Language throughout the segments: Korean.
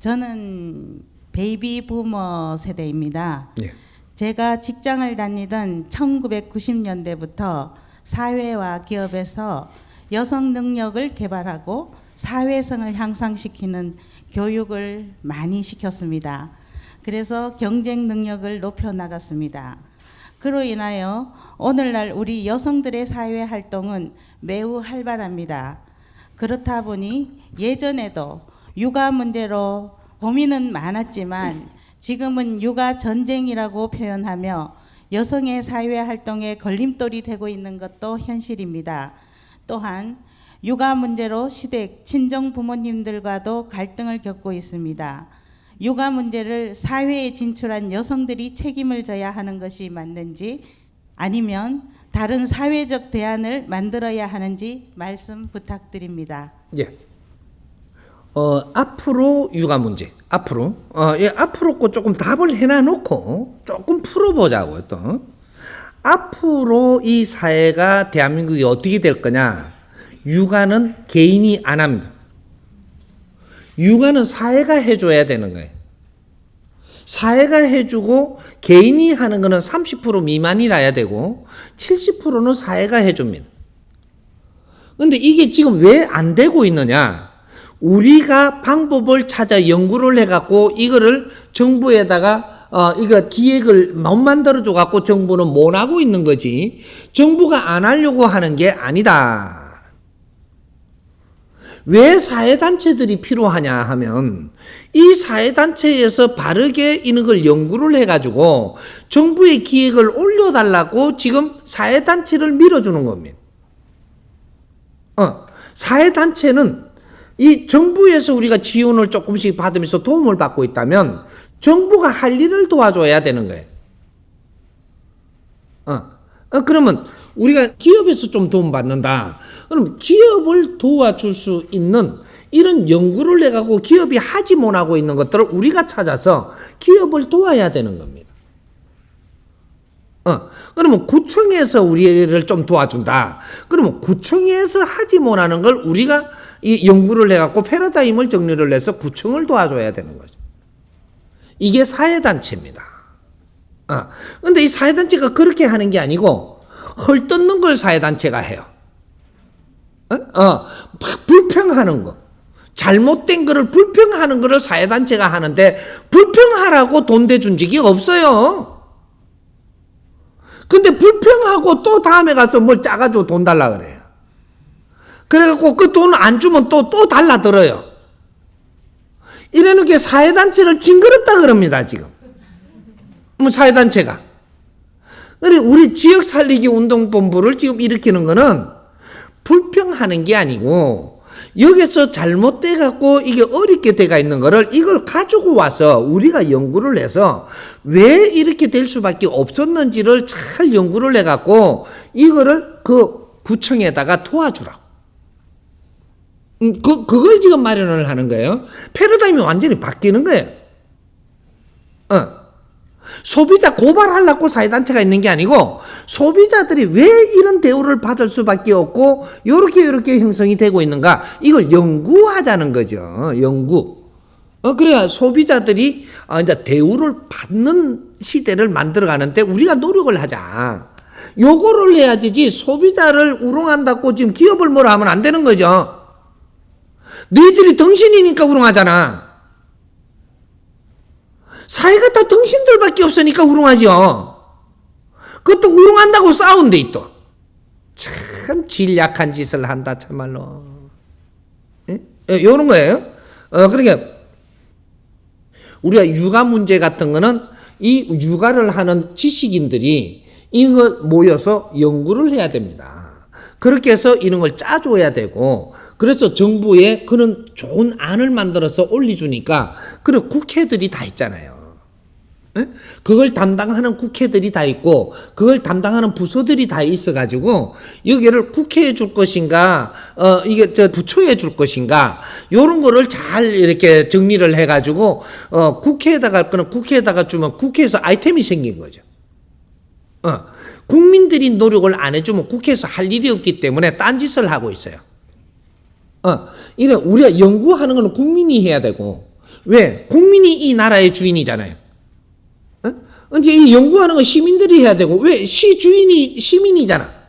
저는 베이비 부머 세대입니다. 예. 제가 직장을 다니던 1990년대부터 사회와 기업에서 여성 능력을 개발하고 사회성을 향상시키는 교육을 많이 시켰습니다. 그래서 경쟁 능력을 높여 나갔습니다. 그로 인하여 오늘날 우리 여성들의 사회 활동은 매우 활발합니다. 그렇다 보니 예전에도 육아 문제로 고민은 많았지만 지금은 육아 전쟁이라고 표현하며 여성의 사회 활동에 걸림돌이 되고 있는 것도 현실입니다. 또한 육아 문제로 시댁, 친정 부모님들과도 갈등을 겪고 있습니다. 육아 문제를 사회에 진출한 여성들이 책임을 져야 하는 것이 맞는지 아니면 다른 사회적 대안을 만들어야 하는지 말씀 부탁드립니다. 예. 앞으로 육아 문제, 앞으로 거 조금 답을 해놔놓고 조금 풀어보자고요. 또 앞으로 이 사회가 대한민국이 어떻게 될 거냐? 육아는 개인이 안 합니다. 육아는 사회가 해줘야 되는 거예요. 사회가 해주고 개인이 하는 거는 30% 미만이라야 되고 70%는 사회가 해줍니다. 근데 이게 지금 왜 안 되고 있느냐? 우리가 방법을 찾아 연구를 해갖고 이거를 정부에다가 이거 기획을 못 만들어줘 갖고 정부는 못 하고 있는 거지. 정부가 안 하려고 하는 게 아니다. 왜 사회단체들이 필요하냐 하면 이 사회단체에서 바르게 이런 걸 연구를 해가지고 정부의 기획을 올려달라고 지금 사회단체를 밀어주는 겁니다. 사회단체는 이 정부에서 우리가 지원을 조금씩 받으면서 도움을 받고 있다면 정부가 할 일을 도와줘야 되는 거예요. 그러면 우리가 기업에서 좀 도움 받는다. 그럼 기업을 도와줄 수 있는 이런 연구를 해가고 기업이 하지 못하고 있는 것들을 우리가 찾아서 기업을 도와야 되는 겁니다. 그러면 구청에서 우리를 좀 도와준다. 그러면 구청에서 하지 못하는 걸 우리가 이 연구를 해갖고 패러다임을 정리를 해서 구청을 도와줘야 되는 거죠. 이게 사회단체입니다. 근데 이 사회단체가 그렇게 하는 게 아니고 헐뜯는 걸 사회단체가 해요. 불평하는 거. 잘못된 거를 불평하는 거를 사회단체가 하는데 불평하라고 돈 대준 적이 없어요. 근데 불평하고 또 다음에 가서 뭘 짜가지고 돈 달라 그래요. 그래갖고 그 돈 안 주면 또 달라 들어요. 이러는 게 사회단체를 징그럽다 그럽니다, 지금. 사회단체가. 우리 지역 살리기 운동본부를 지금 일으키는 거는 불평하는 게 아니고 여기서 잘못돼 갖고 이게 어렵게 돼가 있는 거를 이걸 가지고 와서 우리가 연구를 해서 왜 이렇게 될 수밖에 없었는지를 잘 연구를 해 갖고 이거를 그 구청에다가 도와주라고. 그걸 지금 마련을 하는 거예요. 패러다임이 완전히 바뀌는 거예요. 소비자 고발하려고 사회단체가 있는 게 아니고 소비자들이 왜 이런 대우를 받을 수밖에 없고 요렇게 형성이 되고 있는가 이걸 연구하자는 거죠. 연구. 그래야 소비자들이 이제 대우를 받는 시대를 만들어가는데 우리가 노력을 하자. 요거를 해야 되지 소비자를 우롱한다고 지금 기업을 뭐라 하면 안 되는 거죠. 너희들이 덩신이니까 우롱하잖아. 사회가 다 덩신들밖에 없으니까 우롱하죠. 그것도 우롱한다고 싸운대 또. 참 질 약한 짓을 한다 참말로. 요런 거예요. 그러니까 우리가 육아 문제 같은 거는 이 육아를 하는 지식인들이 이거 모여서 연구를 해야 됩니다. 그렇게 해서 이런 걸 짜줘야 되고 그래서 정부에 그런 좋은 안을 만들어서 올려주니까 그런 국회들이 다 있잖아요. 그걸 담당하는 국회들이 다 있고 그걸 담당하는 부서들이 다 있어가지고 여기를 국회에 줄 것인가 이게 부처에 줄 것인가 요런 거를 잘 이렇게 정리를 해가지고 국회에다가 할 거는 국회에다가 주면 국회에서 아이템이 생긴 거죠. 국민들이 노력을 안 해주면 국회에서 할 일이 없기 때문에 딴짓을 하고 있어요. 이래 우리가 연구하는 거는 국민이 해야 되고 왜? 국민이 이 나라의 주인이잖아요. 근데 이 연구하는 건 시민들이 해야 되고, 왜? 시 주인이 시민이잖아.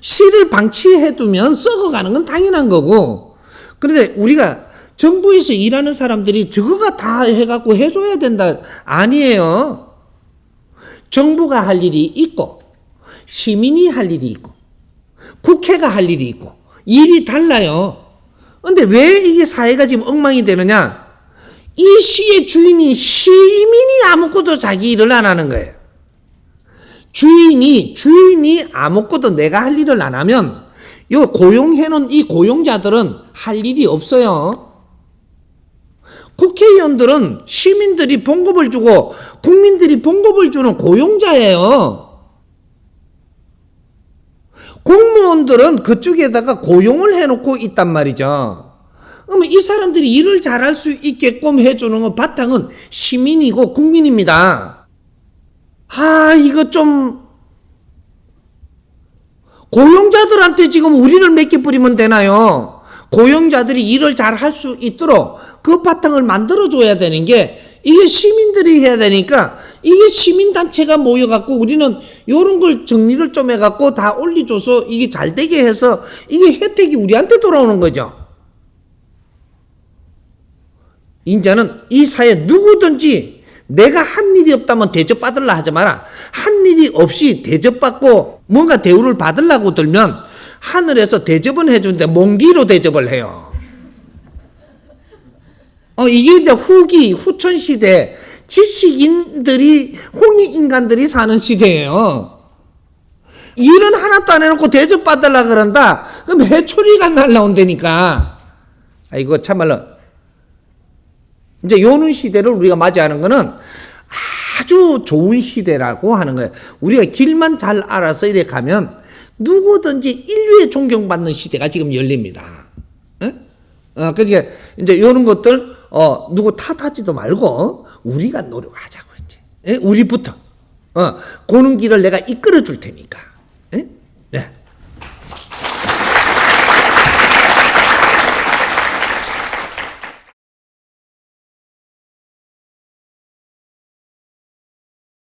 시를 방치해두면 썩어가는 건 당연한 거고. 그런데 우리가 정부에서 일하는 사람들이 저거가 다 해갖고 해줘야 된다. 아니에요. 정부가 할 일이 있고, 시민이 할 일이 있고, 국회가 할 일이 있고, 일이 달라요. 근데 왜 이게 사회가 지금 엉망이 되느냐? 이 시의 주인이 시민이 아무것도 자기 일을 안 하는 거예요. 주인이 아무것도 내가 할 일을 안 하면 요 고용해놓은 이 고용자들은 할 일이 없어요. 국회의원들은 시민들이 봉급을 주고 국민들이 봉급을 주는 고용자예요. 공무원들은 그쪽에다가 고용을 해놓고 있단 말이죠. 그러면 이 사람들이 일을 잘할 수 있게끔 해주는 건 바탕은 시민이고 국민입니다. 이거 좀 고용자들한테 지금 우리를 몇 개 뿌리면 되나요? 고용자들이 일을 잘 할 수 있도록 그 바탕을 만들어줘야 되는 게 이게 시민들이 해야 되니까 이게 시민단체가 모여갖고 우리는 이런 걸 정리를 좀 해갖고 다 올려줘서 이게 잘 되게 해서 이게 혜택이 우리한테 돌아오는 거죠. 인자는 이 사회 누구든지 내가 한 일이 없다면 대접받으려 하지 마라. 한 일이 없이 대접받고 뭔가 대우를 받으려고 들면 하늘에서 대접은 해주는데 몽기로 대접을 해요. 이게 이제 후천 시대 지식인들이 홍익인간들이 사는 시대예요. 일은 하나도 안 해놓고 대접받으려 그런다. 그럼 해초리가 날라온다니까. 이거 참말로 이제 요는 시대를 우리가 맞이하는 거는 아주 좋은 시대라고 하는 거예요. 우리가 길만 잘 알아서 이렇게 가면 누구든지 인류에 존경받는 시대가 지금 열립니다. 그러니까 이제 요런 것들 누구 탓하지도 말고 우리가 노력하자고 이제 우리부터 고는 길을 내가 이끌어 줄 테니까. 네.